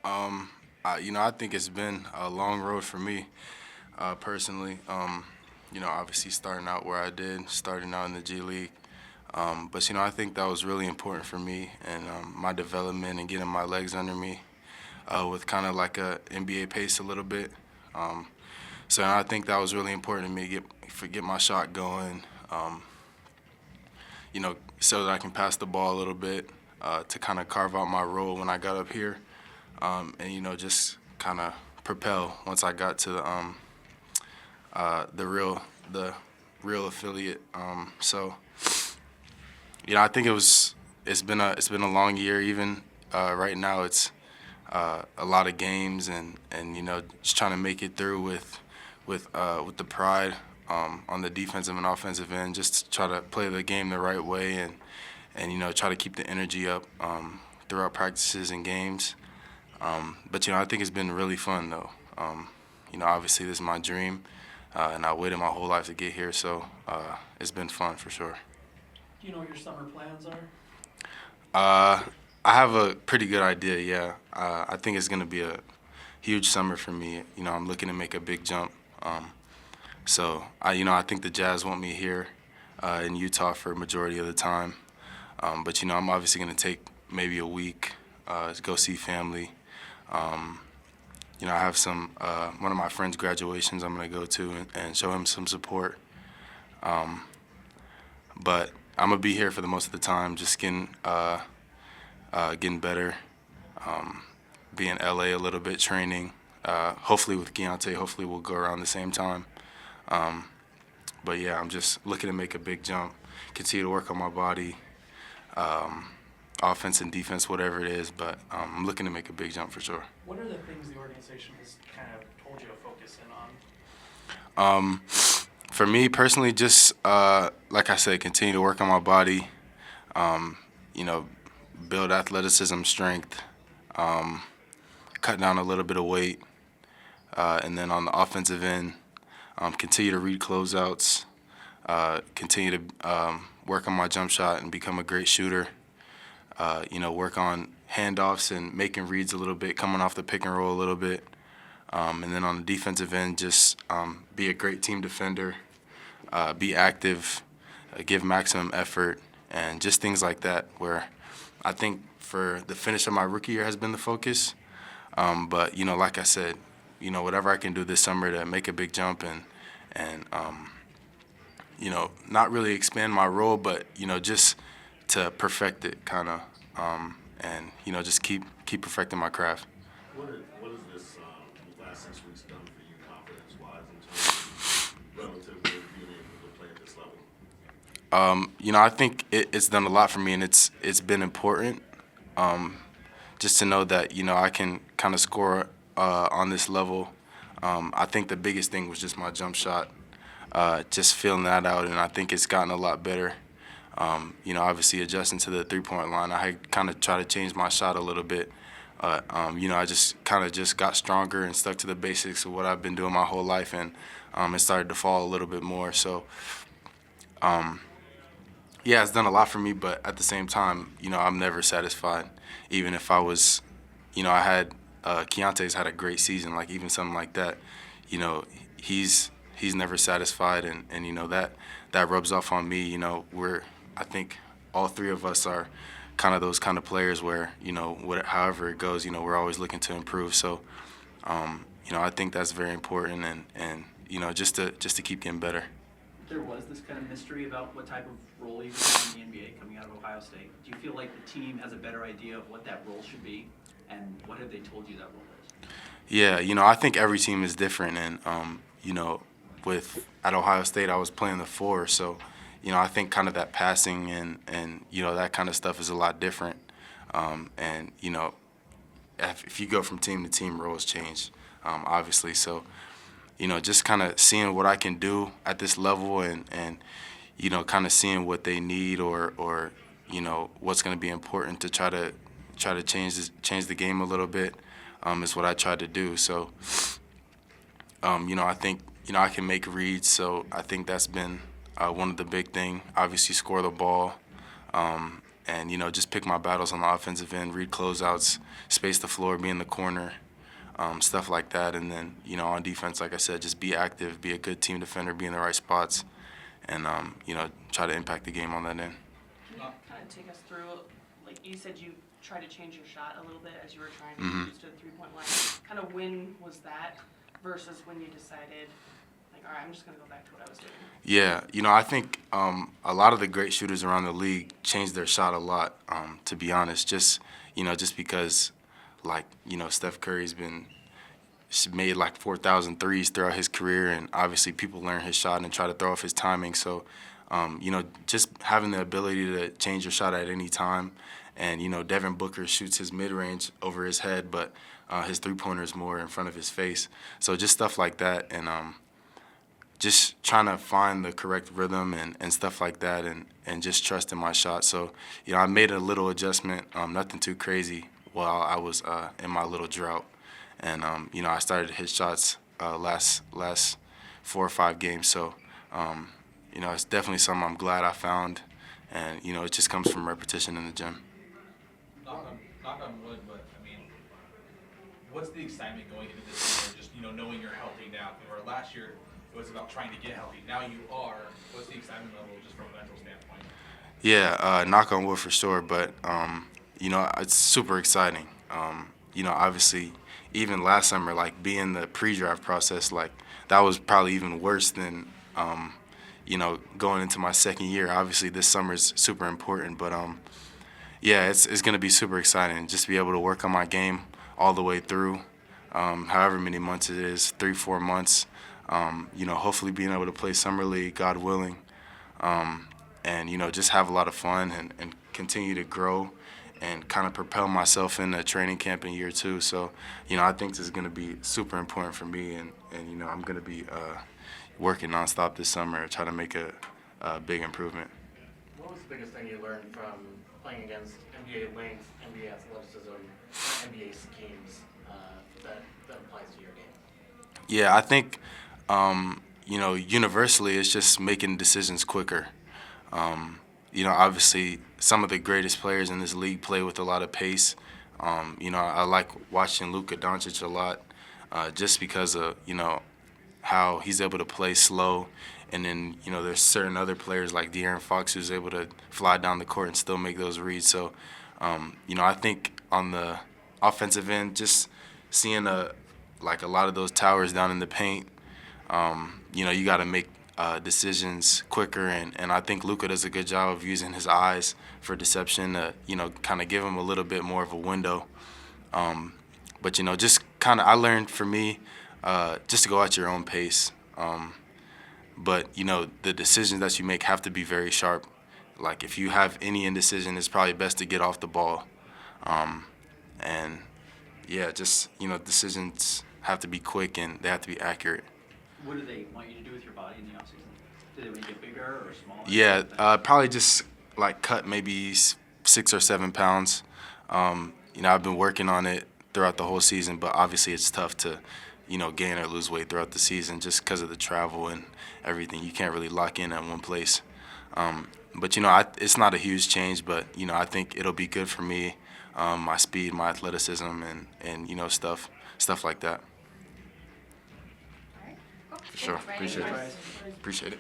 Um, I think it's been a long road for me, personally. Obviously starting out where I did, starting out in the G League. But I think that was really important for me and my development and getting my legs under me with kind of like a NBA pace a little bit. Um, so I think that was really important to me get my shot going. So that I can pass the ball a little bit to kind of carve out my role when I got up here, and just kind of propel once I got to the real affiliate. I think it's been a long year. Even right now, it's a lot of games and just trying to make it through with the pride on the defensive and offensive end. Just to try to play the game the right way and try to keep the energy up throughout practices and games. But I think it's been really fun though. Obviously this is my dream, and I waited my whole life to get here. So it's been fun for sure. Do you know what your summer plans are? Uh, I have a pretty good idea. Yeah, I think it's gonna be a huge summer for me. I'm looking to make a big jump. I think the Jazz want me here in Utah for a majority of the time. But I'm obviously gonna take maybe a week to go see family. Um, I have some one of my friends' graduations I'm gonna go to and show him some support. Um, but I'm gonna be here for the most of the time, just getting better, um, be in LA a little bit, training. Hopefully with Keontae, hopefully we'll go around the same time. Um, but yeah, I'm just looking to make a big jump, continue to work on my body, um, offense and defense, whatever it is. But I'm looking to make a big jump for sure. What are the things the organization has kind of told you to focus in on? Um, for me personally, just like I said, continue to work on my body. Um, you know, build athleticism, strength, um, cut down a little bit of weight, and then on the offensive end, continue to read closeouts, continue to work on my jump shot and become a great shooter. Work on handoffs and making reads a little bit, coming off the pick and roll a little bit. And then on the defensive end, just be a great team defender, be active, give maximum effort, and just things like that. Where I think for the finish of my rookie year has been the focus. But like I said, whatever I can do this summer to make a big jump and not really expand my role, but just to perfect it, kind of, and just keep perfecting my craft. What has this last 6 weeks done for you confidence-wise in terms of relative to being able to play at this level? I think it's done a lot for me, and it's been important. Just to know that I can kind of score on this level. I think the biggest thing was just my jump shot, just feeling that out, and I think it's gotten a lot better. Obviously adjusting to the three-point line, I kind of try to change my shot a little bit. I just kind of just got stronger and stuck to the basics of what I've been doing my whole life, and it started to fall a little bit more. So, yeah, it's done a lot for me, but at the same time, I'm never satisfied. Even if I was, I had Keontae's had a great season, like even something like that. You know, he's never satisfied, and that rubs off on me. I think all three of us are kind of those kind of players where however it goes, we're always looking to improve. So, I think that's very important, and just to keep getting better. There was this kind of mystery about what type of role you have in the NBA coming out of Ohio State. Do you feel like the team has a better idea of what that role should be, and what have they told you that role is? Yeah, I think every team is different, and with at Ohio State, I was playing the four, so I think kind of that passing and that kind of stuff is a lot different, and if you go from team to team, roles change, obviously. So just kind of seeing what I can do at this level and kind of seeing what they need or what's going to be important to try to change the game a little bit is what I tried to do. So I think I can make reads, so I think that's been one of the big thing. Obviously, score the ball, and just pick my battles on the offensive end, read closeouts, space the floor, be in the corner, stuff like that. And then on defense, like I said, just be active, be a good team defender, be in the right spots, and try to impact the game on that end. Can you kind of take us through, like you said you tried to change your shot a little bit as you were trying to get used to the three-point line. Kind of when was that versus when you decided, like, all right, I'm just going to go back to what I was doing? Yeah, I think a lot of the great shooters around the league changed their shot a lot, to be honest, just because, like, Steph Curry's made like 4,000 threes throughout his career, and obviously people learn his shot and try to throw off his timing. So, just having the ability to change your shot at any time. And, Devin Booker shoots his mid-range over his head, but his three-pointer is more in front of his face. So just stuff like that, and just trying to find the correct rhythm and stuff like that, and just trust in my shot. So, I made a little adjustment, nothing too crazy, while I was in my little drought. And, I started to hit shots last 4 or 5 games. So, it's definitely something I'm glad I found. And, it just comes from repetition in the gym. Knock on wood, but I mean, what's the excitement going into this year? Just knowing you're healthy now. Where last year it was about trying to get healthy. Now you are. What's the excitement level just from a mental standpoint? Yeah, knock on wood for sure. But it's super exciting. Obviously, even last summer, like being the pre-draft process, like that was probably even worse than going into my second year. Obviously, this summer is super important, but yeah, it's going to be super exciting just to be able to work on my game all the way through, however many months it is, 3-4 months. Hopefully being able to play summer league, God willing, and just have a lot of fun and continue to grow and kind of propel myself into training camp in year 2. So, I think this is going to be super important for me, and I'm going to be working nonstop this summer, try to make a big improvement. What was the biggest thing you learned from playing against NBA length, NBA athleticism, NBA schemes that applies to your game? Yeah, I think, universally it's just making decisions quicker. Obviously some of the greatest players in this league play with a lot of pace. I like watching Luka Doncic a lot just because of, how he's able to play slow. And then, there's certain other players like De'Aaron Fox who's able to fly down the court and still make those reads. So, I think on the offensive end, just seeing a lot of those towers down in the paint, you got to make decisions quicker. And I think Luka does a good job of using his eyes for deception to, kind of give him a little bit more of a window. But, just kind of I learned for me just to go at your own pace. But, the decisions that you make have to be very sharp. Like, if you have any indecision, it's probably best to get off the ball. And, yeah, just, decisions have to be quick and they have to be accurate. What do they want you to do with your body in the offseason? Do they make it bigger or smaller? Yeah, probably just, cut maybe 6 or 7 pounds. I've been working on it throughout the whole season, but obviously it's tough to gain or lose weight throughout the season just because of the travel and everything. You can't really lock in at one place. But, it's not a huge change, but, I think it'll be good for me, my speed, my athleticism, and stuff like that. All right. Cool. For sure. Thanks, Brian. Appreciate it.